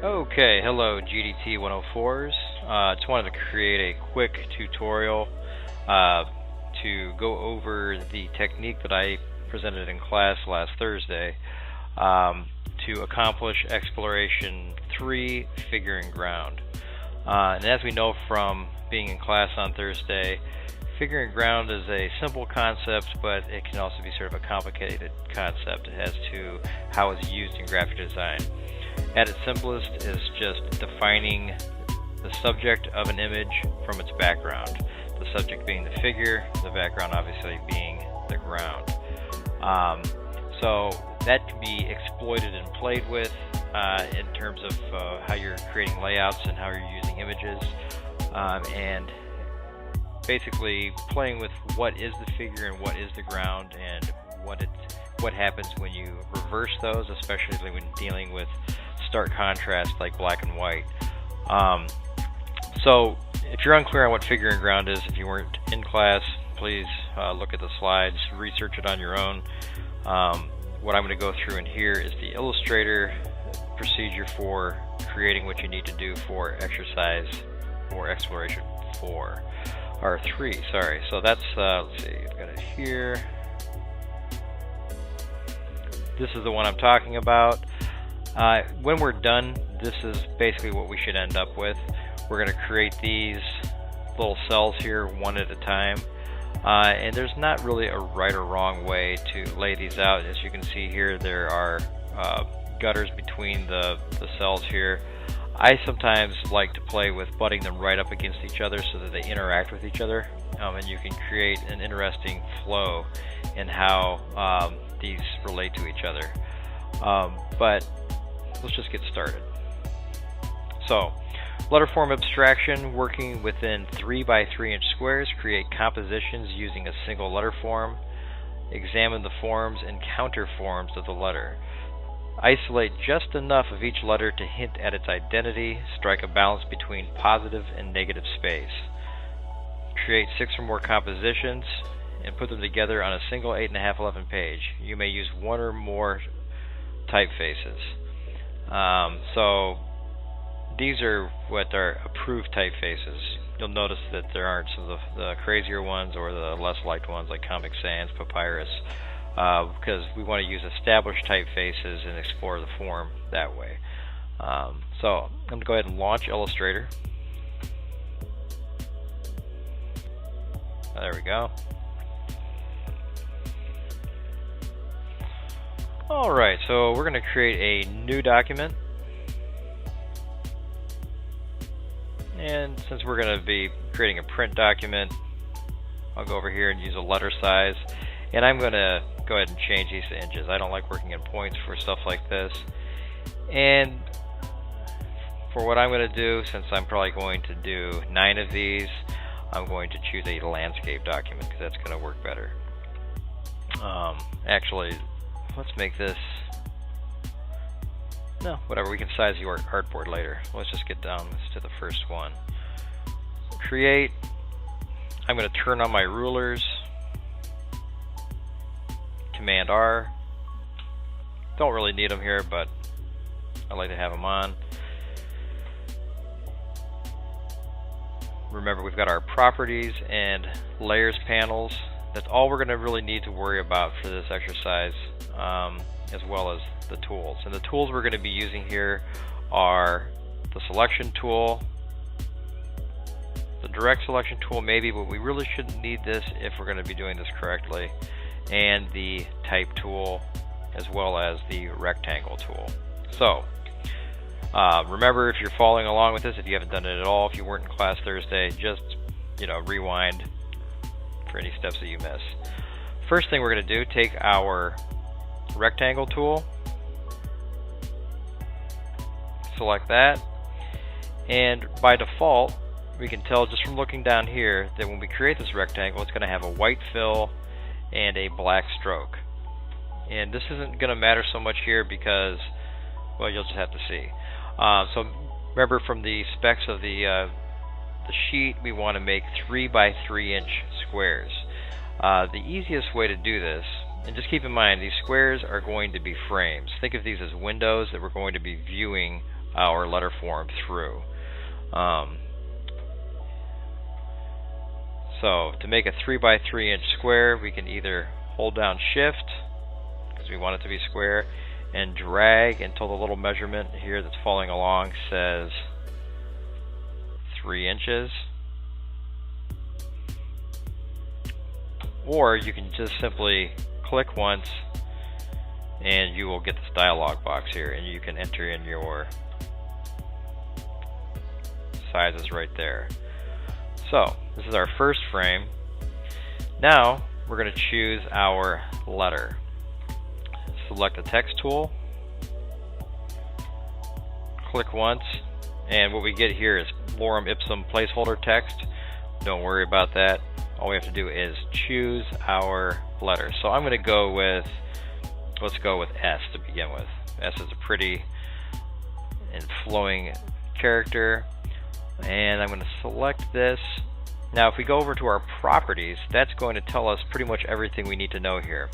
Okay, hello GDT 104s. Just wanted to create a quick tutorial to go over the technique that I presented in class last Thursday to accomplish Exploration 3, Figuring Ground. And as we know from being in class on Thursday, figuring ground is a simple concept, but it can also be sort of a complicated concept as to how it's used in graphic design. At its simplest is just defining the subject of an image from its background. The subject being the figure, the background obviously being the ground. So that can be exploited and played with in terms of how you're creating layouts and how you're using images, and basically playing with what is the figure and what is the ground and what happens when you reverse those, especially when dealing with stark contrast like black and white. So if you're unclear on what figure and ground is, if you weren't in class, please look at the slides, research it on your own. What I'm going to go through in here is the Illustrator procedure for creating what you need to do for exercise or exploration 4 or 3. Sorry. So that's let's see. I've got it here. This is the one I'm talking about. When we're done, this is basically what we should end up with. We're going to create these little cells here one at a time. And there's not really a right or wrong way to lay these out. As you can see here, there are gutters between the cells here. I sometimes like to play with butting them right up against each other so that they interact with each other, and you can create an interesting flow in how these relate to each other. But let's just get started. So, Letterform abstraction, working within 3 by 3 inch squares, create compositions using a single letter form, examine the forms and counterforms of the letter. Isolate just enough of each letter to hint at its identity, strike a balance between positive and negative space. Create 6 or more compositions and put them together on a single 8.5-11 page. You may use one or more typefaces. So these are what are approved typefaces. You'll notice that there aren't some of the crazier ones or the less liked ones like Comic Sans, Papyrus, because we want to use established typefaces and explore the form that way. So I'm going to go ahead and launch Illustrator. There we go. Alright, so we're going to create a new document. And since we're going to be creating a print document, I'll go over here and use a letter size. And I'm going to go ahead and change these to inches. I don't like working in points for stuff like this. And for what I'm going to do, since I'm probably going to do 9 of these, I'm going to choose a landscape document because that's going to work better. Actually, let's make this, no, whatever, we can size the artboard later. Let's just get down to the first one. Create. I'm going to turn on my rulers. Command R. Don't really need them here, but I like to have them on. Remember, we've got our properties and layers panels. That's all we're going to really need to worry about for this exercise, as well as the tools. And the tools we're going to be using here are the selection tool, the direct selection tool maybe, but we really shouldn't need this if we're going to be doing this correctly, and the type tool, as well as the rectangle tool. So remember, if you're following along with this, if you haven't done it at all, if you weren't in class Thursday, just rewind for any steps that you miss. First thing we're going to do, take our rectangle tool, select that, and by default we can tell just from looking down here that when we create this rectangle, it's going to have a white fill and a black stroke. And this isn't going to matter so much here because, well, you'll just have to see. So remember, from the specs of the sheet, we want to make 3 by 3 inch squares. The easiest way to do this, and just keep in mind, these squares are going to be frames. Think of these as windows that we're going to be viewing our Letterform through. So to make a 3 by 3 inch square, we can either hold down Shift, because we want it to be square, and drag until the little measurement here that's following along says 3 inches. Or you can just simply click once and you will get this dialog box here, and you can enter in your sizes right there. So this is our first frame. Now we're going to choose our letter. Select the text tool, click once, and what we get here is lorem ipsum placeholder text. Don't worry about that. All we have to do is choose our letter. So I'm going to go with, let's go with S to begin with. S is a pretty and flowing character, and I'm going to select this. Now if we go over to our properties, that's going to tell us pretty much everything we need to know here.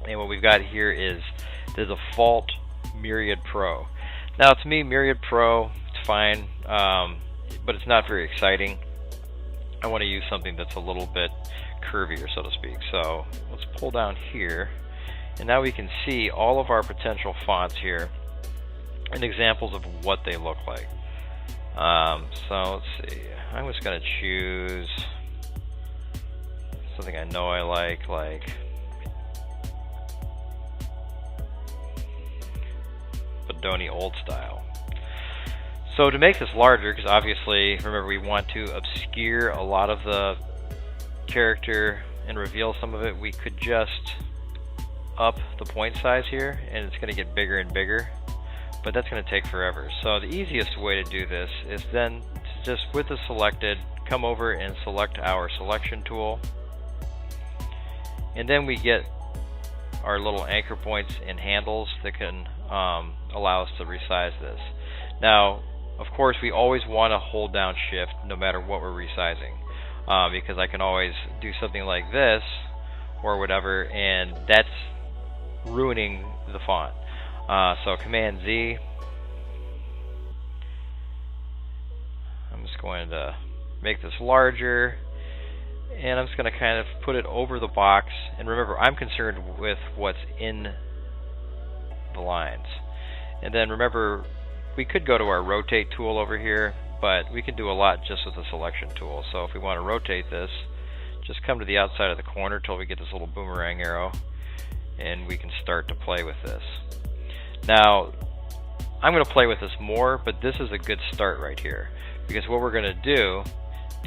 And what we've got here is the default Myriad Pro. Now to me, Myriad Pro, it's fine, but it's not very exciting. I want to use something that's a little bit curvier, so to speak. So let's pull down here, and now we can see all of our potential fonts here and examples of what they look like. So let's see, I'm just going to choose something I know I like Bodoni Old Style. So to make this larger, because obviously, remember, we want to obscure a lot of the character and reveal some of it, we could just up the point size here, and it's going to get bigger and bigger, but that's going to take forever. So the easiest way to do this is then to just, with the selected, come over and select our selection tool, and then we get our little anchor points and handles that can allow us to resize this. Now, of course, we always want to hold down Shift no matter what we're resizing, because I can always do something like this or whatever, and that's ruining the font. So Command Z. I'm just going to make this larger, and I'm just going to kind of put it over the box. And remember, I'm concerned with what's in the lines. And then remember, we could go to our rotate tool over here, but we can do a lot just with the selection tool. So if we want to rotate this, just come to the outside of the corner till we get this little boomerang arrow, and we can start to play with this. Now, I'm going to play with this more, but this is a good start right here, because what we're going to do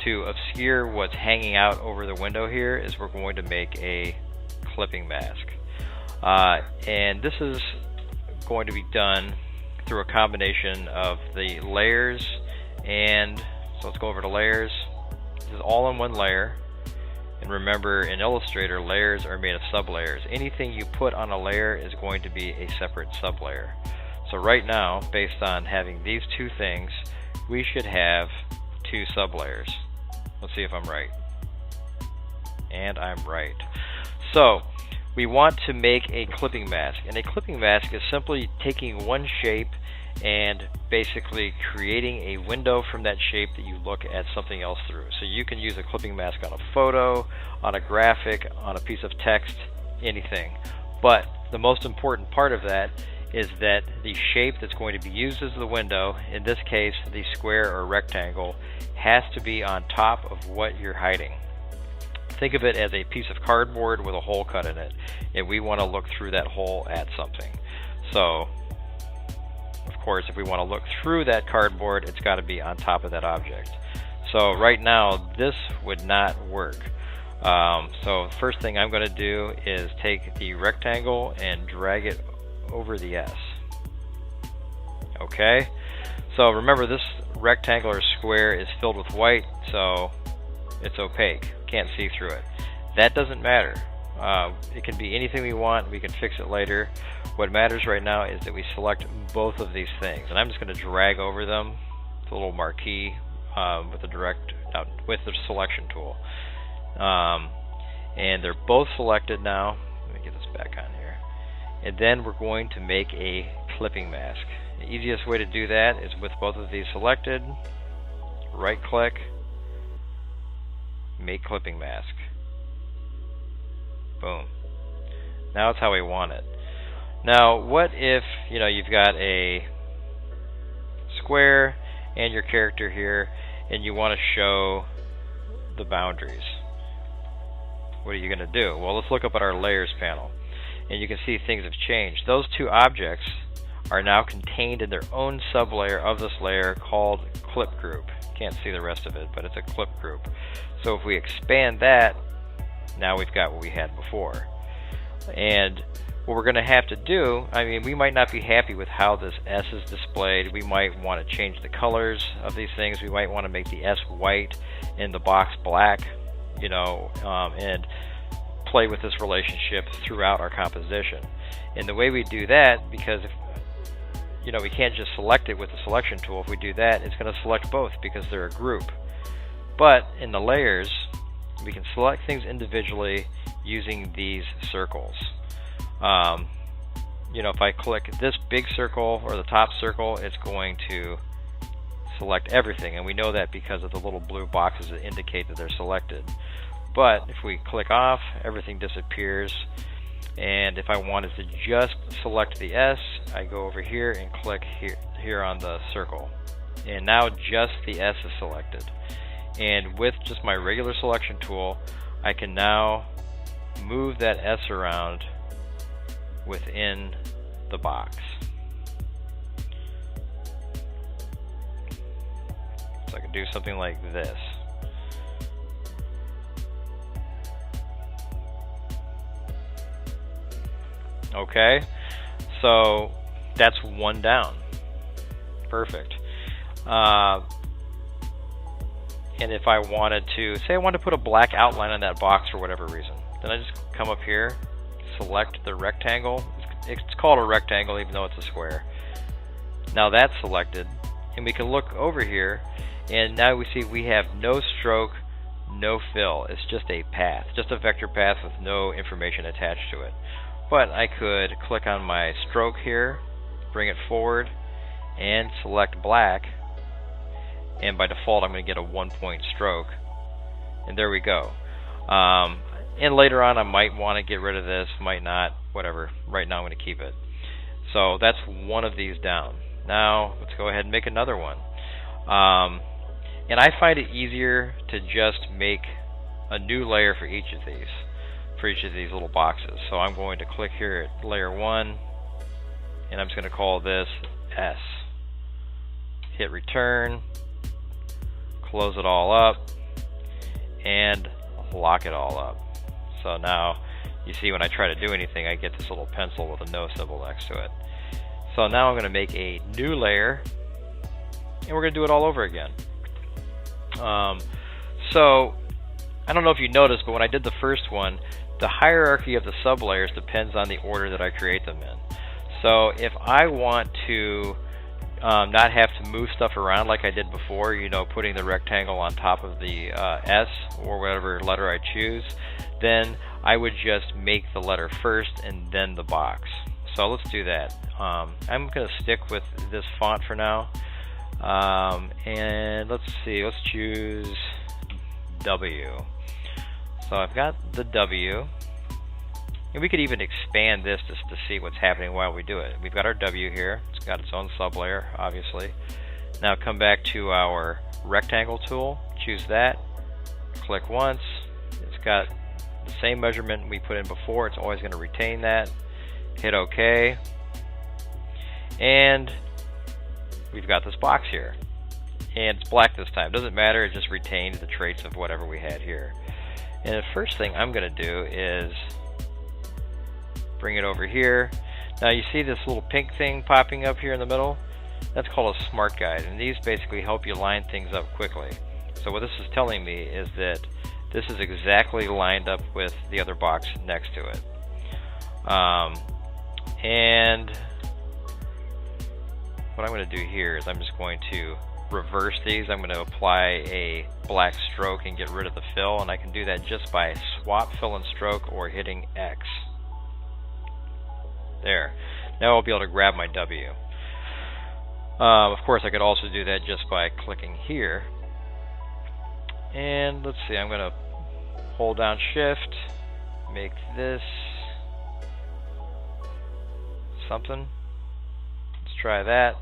to obscure what's hanging out over the window here is we're going to make a clipping mask. And this is going to be done through a combination of the layers, and so let's go over to layers. This is all in one layer, and remember, in Illustrator, layers are made of sublayers. Anything you put on a layer is going to be a separate sublayer. So right now, based on having these two things, we should have 2 sublayers. Let's see if I'm right. And I'm right. So we want to make a clipping mask, and a clipping mask is simply taking one shape and basically creating a window from that shape that you look at something else through. So you can use a clipping mask on a photo, on a graphic, on a piece of text, anything. But the most important part of that is that the shape that's going to be used as the window, in this case the square or rectangle, has to be on top of what you're hiding. Think of it as a piece of cardboard with a hole cut in it, and we want to look through that hole at something. So of course, if we want to look through that cardboard, it's got to be on top of that object. So right now this would not work. So the first thing I'm going to do is take the rectangle and drag it over the S. Okay, so remember, this rectangular square is filled with white, so it's opaque. Can't see through it. That doesn't matter. It can be anything we want. We can fix it later. What matters right now is that we select both of these things, and I'm just going to drag over them. It's a little marquee with the selection tool, and they're both selected now. Let me get this back on here, and then we're going to make a clipping mask. The easiest way to do that is with both of these selected, right click, make clipping mask. Boom. Now it's how we want it. Now what if you've got a square and your character here and you want to show the boundaries? What are you going to do? Well, let's look up at our layers panel, and you can see things have changed. Those two objects are now contained in their own sublayer of this layer called clip group. Can't see the rest of it, but it's a clip group. So if we expand that, now we've got what we had before. And what we're going to have to do, we might not be happy with how this S is displayed. We might want to change the colors of these things. We might want to make the S white and the box black, and play with this relationship throughout our composition. And the way we do that, because we can't just select it with the selection tool. If we do that, it's going to select both because they're a group. But in the layers, we can select things individually using these circles. If I click this big circle or the top circle, it's going to select everything, and we know that because of the little blue boxes that indicate that they're selected. But if we click off, everything disappears. And if I wanted to just select the S, I go over here and click here on the circle, and now just the S is selected. And with just my regular selection tool, I can now move that S around within the box. So I can do something like this. Okay, so that's one down. Perfect. And if I wanted to, say I wanted to put a black outline on that box for whatever reason, then I just come up here, select the rectangle. It's called a rectangle even though it's a square. Now that's selected, and we can look over here, and now we see we have no stroke, no fill. It's just a path, just a vector path with no information attached to it. But I could click on my stroke here, bring it forward, and select black, and by default I'm going to get a 1-point stroke, and there we go. And later on I might want to get rid of this, might not, whatever. Right now I'm going to keep it. So that's one of these down. Now let's go ahead and make another one. And I find it easier to just make a new layer for each of these little boxes. So I'm going to click here at layer 1, and I'm just going to call this S. Hit return, close it all up, and lock it all up. So now you see when I try to do anything, I get this little pencil with a no symbol next to it. So now I'm going to make a new layer, and we're going to do it all over again. So I don't know if you noticed, but when I did the first one, the hierarchy of the sublayers depends on the order that I create them in. So if I want to not have to move stuff around like I did before, putting the rectangle on top of the S or whatever letter I choose, then I would just make the letter first and then the box. So let's do that. I'm going to stick with this font for now. And let's see, let's choose W. So I've got the W, and we could even expand this just to see what's happening while we do it. We've got our W here, it's got its own sublayer, obviously. Now come back to our rectangle tool, choose that, click once, it's got the same measurement we put in before, it's always going to retain that, hit OK, and we've got this box here. And it's black this time, doesn't matter, it just retains the traits of whatever we had here. And the first thing I'm going to do is bring it over here. Now you see this little pink thing popping up here in the middle? That's called a smart guide, and these basically help you line things up quickly. So what this is telling me is that this is exactly lined up with the other box next to it. And what I'm going to do here is I'm just going to reverse these. I'm going to apply a black stroke and get rid of the fill, and I can do that just by swap fill and stroke or hitting X. There. Now I'll be able to grab my W. Of course, I could also do that just by clicking here. And let's see, I'm going to hold down Shift, make this something. Let's try that.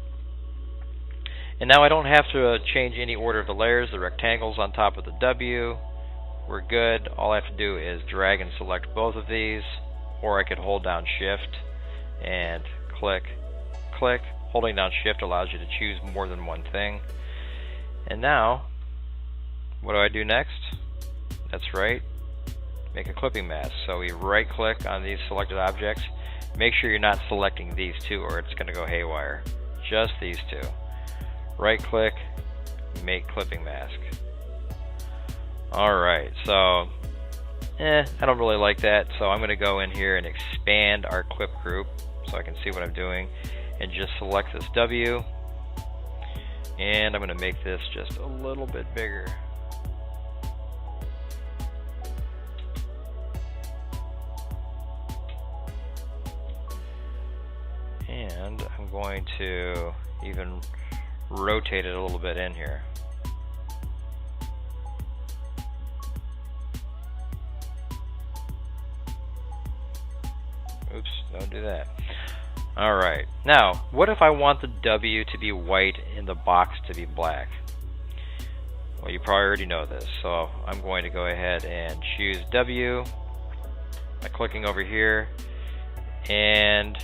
And now I don't have to change any order of the layers. The rectangle's on top of the W. We're good. All I have to do is drag and select both of these, or I could hold down Shift and click, click. Holding down Shift allows you to choose more than one thing. And now, what do I do next? That's right, make a clipping mask. So we right click on these selected objects. Make sure you're not selecting these two or it's going to go haywire. Just these two. Right click, make clipping mask. Alright, so I don't really like that, so I'm going to go in here and expand our clip group so I can see what I'm doing, and just select this W, and I'm going to make this just a little bit bigger. And I'm going to even rotate it a little bit in here. Oops, don't do that. Alright, now what if I want the W to be white and the box to be black? Well, you probably already know this, so I'm going to go ahead and choose W by clicking over here, and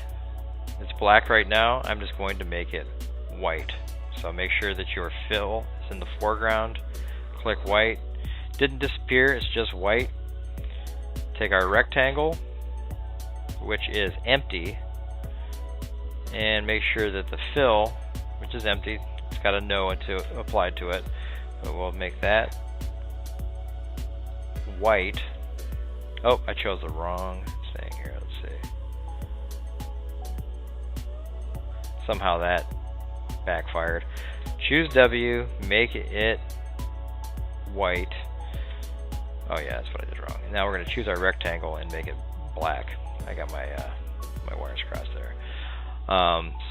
it's black right now. I'm just going to make it white. So make sure that your fill is in the foreground. Click white. Didn't disappear, it's just white. Take our rectangle, which is empty, and make sure that the fill, which is empty, it's got a no applied to it. So we'll make that white. Oh, I chose the wrong thing here. Let's see. Somehow that backfired. Choose W, make it white. Oh yeah, that's what I did wrong. Now we're going to choose our rectangle and make it black. I got my my wires crossed there.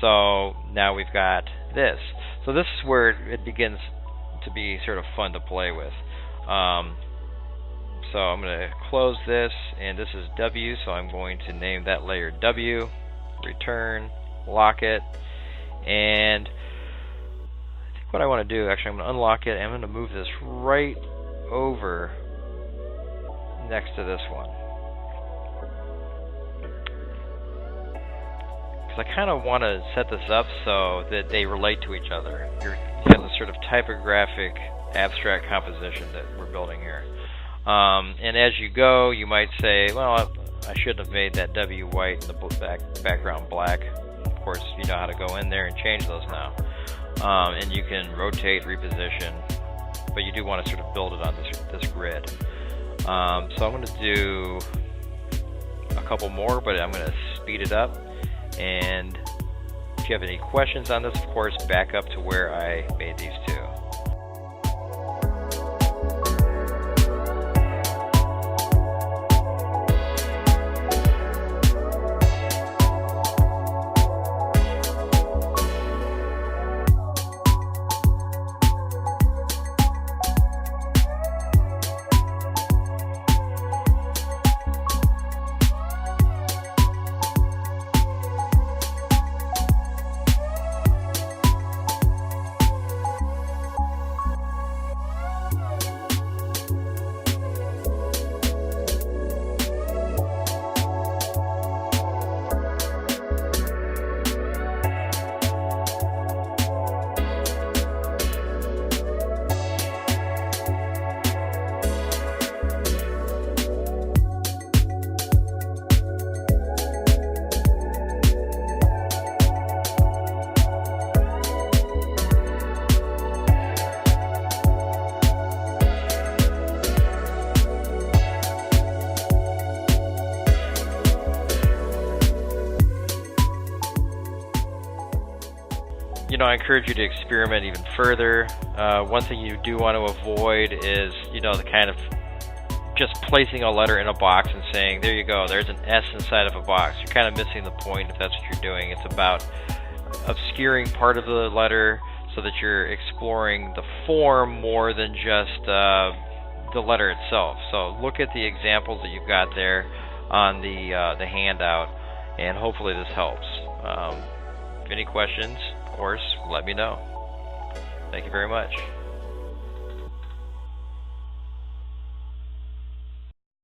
So now we've got this. So this is where it begins to be sort of fun to play with. So I'm going to close this, and this is W, so I'm going to name that layer W, return, lock it, and I think what I want to do, actually I'm going to unlock it, and I'm going to move this right over next to this one. Because I kind of want to set this up so that they relate to each other. You've got this sort of typographic abstract composition that we're building here. And as you go, you might say, well, I should have made that W white and the background black. Of course, you know how to go in there and change those now. And you can rotate, reposition, but you do want to sort of build it on this grid. So I'm going to do a couple more, but I'm going to speed it up. And if you have any questions on this, of course, back up to where I made these two. I encourage you to experiment even further. One thing you do want to avoid is, the kind of just placing a letter in a box and saying, there you go, there's an S inside of a box. You're kind of missing the point if that's what you're doing. It's about obscuring part of the letter so that you're exploring the form more than just the letter itself. So look at the examples that you've got there on the handout, and hopefully this helps. Any questions, of course, let me know. Thank you very much.